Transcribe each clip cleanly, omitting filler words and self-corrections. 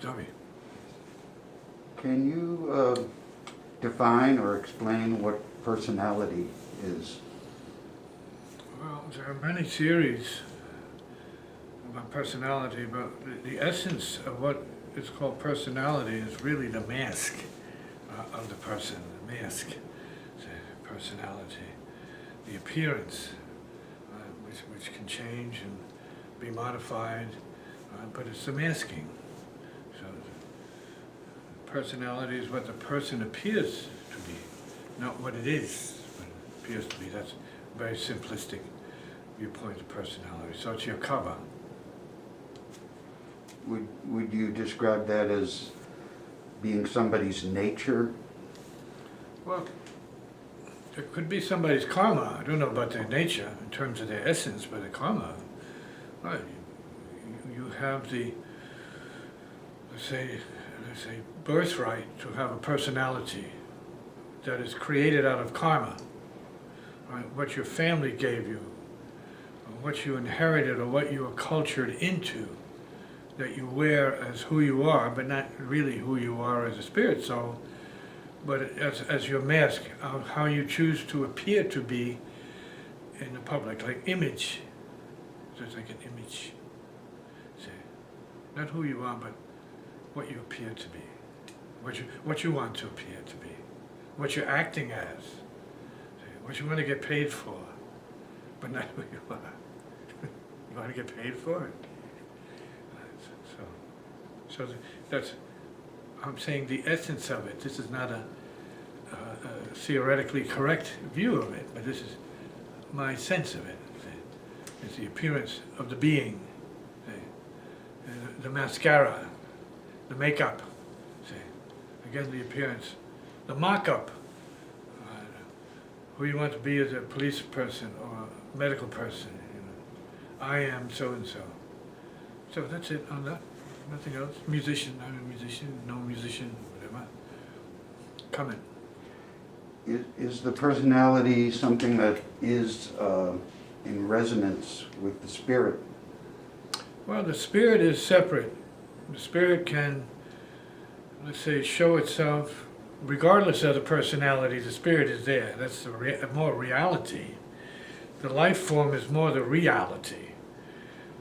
Tell me. Can you define or explain what personality is? Well, there are many theories about personality, but the essence of what is called personality is really the mask of the person, the mask, the personality, the appearance, which can change and be modified, but it's the masking. So personality is what the person appears to be, not what it is, but it appears to be. That's a very simplistic viewpoint of personality. So it's your cover. Would you describe that as being somebody's nature? Well, it could be somebody's karma. I don't know about their nature in terms of their essence, but the karma. Right. You have the, let's say, birthright to have a personality that is created out of karma. Right? What your family gave you, or what you inherited, or what you were cultured into, that you wear as who you are, but not really who you are as a spirit soul, but as your mask of how you choose to appear to be in the public, like image. So it's like an image. See, not who you are, but what you appear to be, what you want to appear to be, what you're acting as, see, what you want to get paid for, but not who you are. You want to get paid for it. So that's, I'm saying the essence of it. This is not a theoretically correct view of it, but this is my sense of it. It's the appearance of the being, the mascara, the makeup, again the appearance, the mock-up, who you want to be as a police person or a medical person. I am so-and-so. So that's it on that. Nothing else. Musician, I'm a musician, no musician, whatever. Comment. Is the personality something that is in resonance with the spirit? Well, the spirit is separate. The spirit can, let's say, show itself, regardless of the personality, the spirit is there. That's more reality. The life form is more the reality.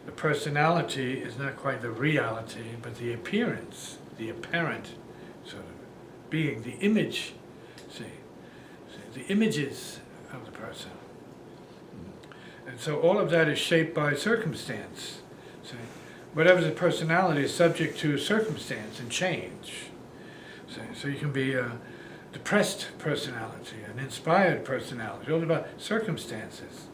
The personality is not quite the reality, but the appearance, the apparent sort of being, the image, see, the images of the person. And so all of that is shaped by circumstance. See, whatever the personality is subject to circumstance and change. See, so you can be a depressed personality, an inspired personality, all about circumstances.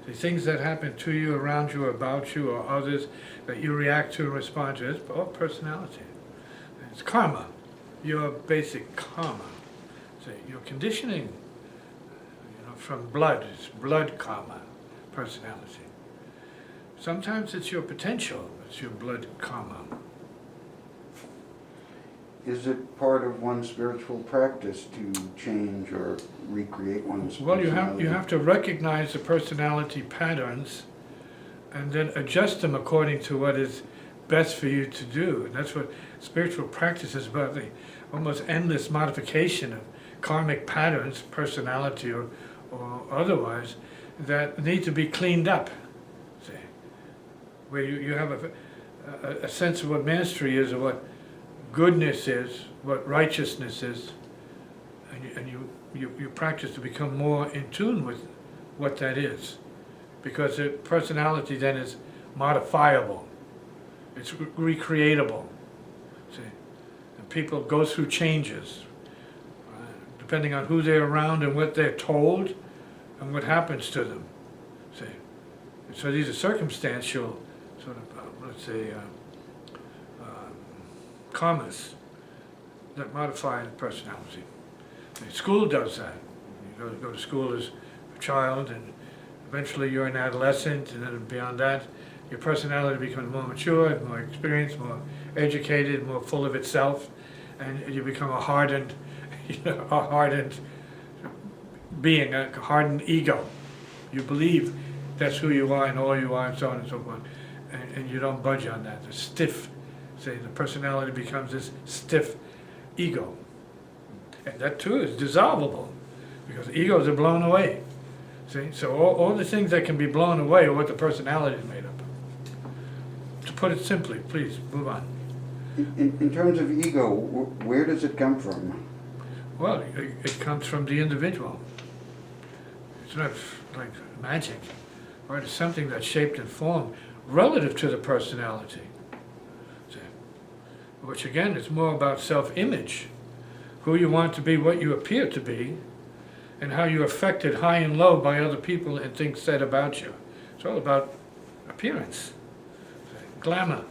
The things that happen to you, around you, about you, or others that you react to and respond to, it's all personality. It's karma, your basic karma. So your conditioning, from blood, it's blood karma, personality. Sometimes it's your potential, it's your blood karma. Is it part of one's spiritual practice to change or recreate one's Well, personality? you have to recognize the personality patterns and then adjust them according to what is best for you to do. And that's what spiritual practice is about, the almost endless modification of karmic patterns, personality or otherwise, that need to be cleaned up. See, where you have a sense of what mastery is, or what goodness is, what righteousness is, and you practice to become more in tune with what that is, because the personality then is modifiable, it's recreatable. See, and people go through changes depending on who they're around and what they're told and what happens to them. See, and so these are circumstantial sort of let's say karmas that modify the personality. And school does that. You go to school as a child, and eventually you're an adolescent, and then beyond that, your personality becomes more mature, more experienced, more educated, more full of itself, and you become a hardened, being, a hardened ego. You believe that's who you are and all you are, and so on and so forth, and you don't budge on that. The stiff See, the personality becomes this stiff ego. And that too is dissolvable, because egos are blown away. See, so all the things that can be blown away are what the personality is made up of. To put it simply, please, move on. In terms of ego, where does it come from? Well, it comes from the individual. It's not like magic, right? It's something that's shaped and formed relative to the personality. See? Which again is more about self-image, who you want to be, what you appear to be, and how you're affected high and low by other people and things said about you. It's all about appearance, see? Glamour,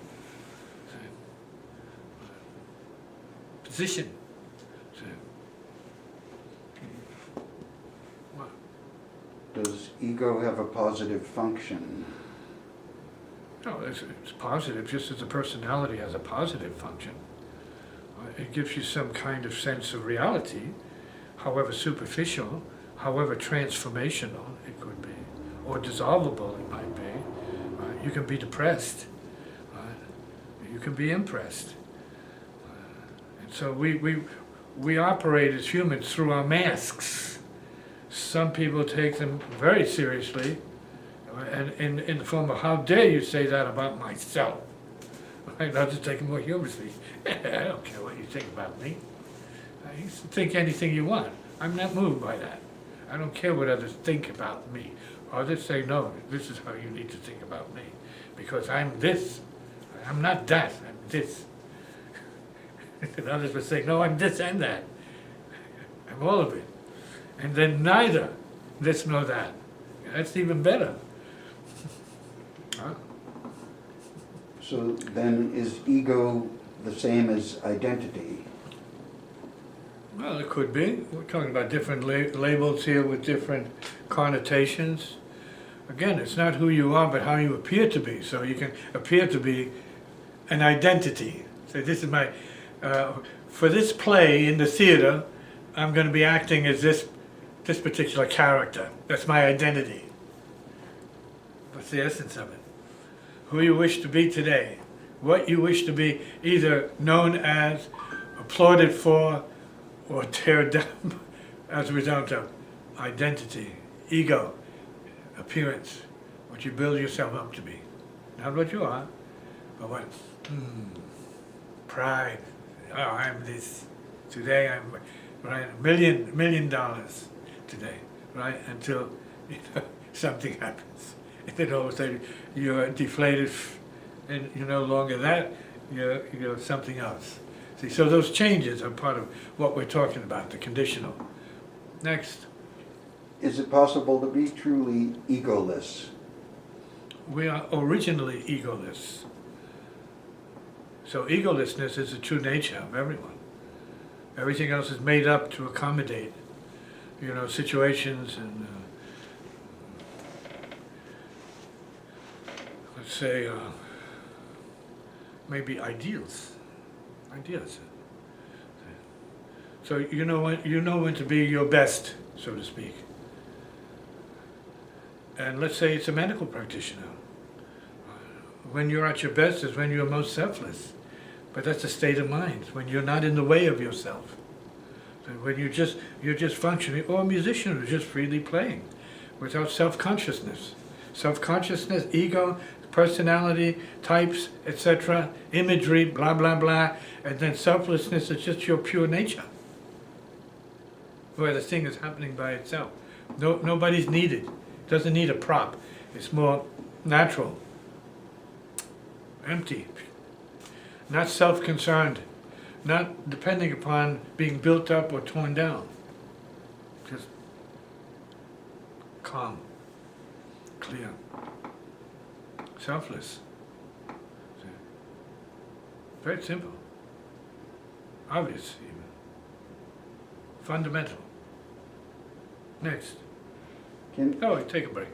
see? Position. See? What? Does ego have a positive function? No, it's positive, just as the personality has a positive function. It gives you some kind of sense of reality, however superficial, however transformational it could be, or dissolvable it might be. You can be depressed. You can be impressed. And so we operate as humans through our masks. Some people take them very seriously, and in the form of, how dare you say that about myself? Right? Others take it more humorously. I don't care what you think about me. You can think anything you want. I'm not moved by that. I don't care what others think about me. Others say, no, this is how you need to think about me. Because I'm this. I'm not that. I'm this. And others will say, no, I'm this and that. I'm all of it. And then neither this nor that. That's even better. Huh? So then is ego the same as identity? Well, it could be. We're talking about different labels here with different connotations. Again, it's not who you are, but how you appear to be. So you can appear to be an identity. So this is my, for this play in the theater, I'm going to be acting as this particular character. That's my identity. What's the essence of it? Who you wish to be today. What you wish to be, either known as, applauded for, or tear down as a result of identity, ego, appearance, what you build yourself up to be. Not what you are, but what, pride. Oh, I'm this. Today I'm, right, $1 million today, right, until something happens. And then all of a sudden you're deflated and you're no longer that, you're something else. See, so those changes are part of what we're talking about, the conditional. Next. Is it possible to be truly egoless? We are originally egoless. So egolessness is the true nature of everyone. Everything else is made up to accommodate, situations and, let's say, maybe ideals. So you know when to be your best, so to speak. And let's say it's a medical practitioner. When you're at your best is when you're most selfless. But that's a state of mind, when you're not in the way of yourself. So when you're just functioning, or a musician who's just freely playing, without self-consciousness. Self-consciousness, ego, personality, types, etc., imagery, blah, blah, blah, and then selflessness is just your pure nature, where the thing is happening by itself. Nobody's needed. Doesn't need a prop. It's more natural, empty, not self-concerned, not depending upon being built up or torn down. Just calm, clear, selfless. Very simple, obvious even, fundamental. Next. Can, Oh, take a break.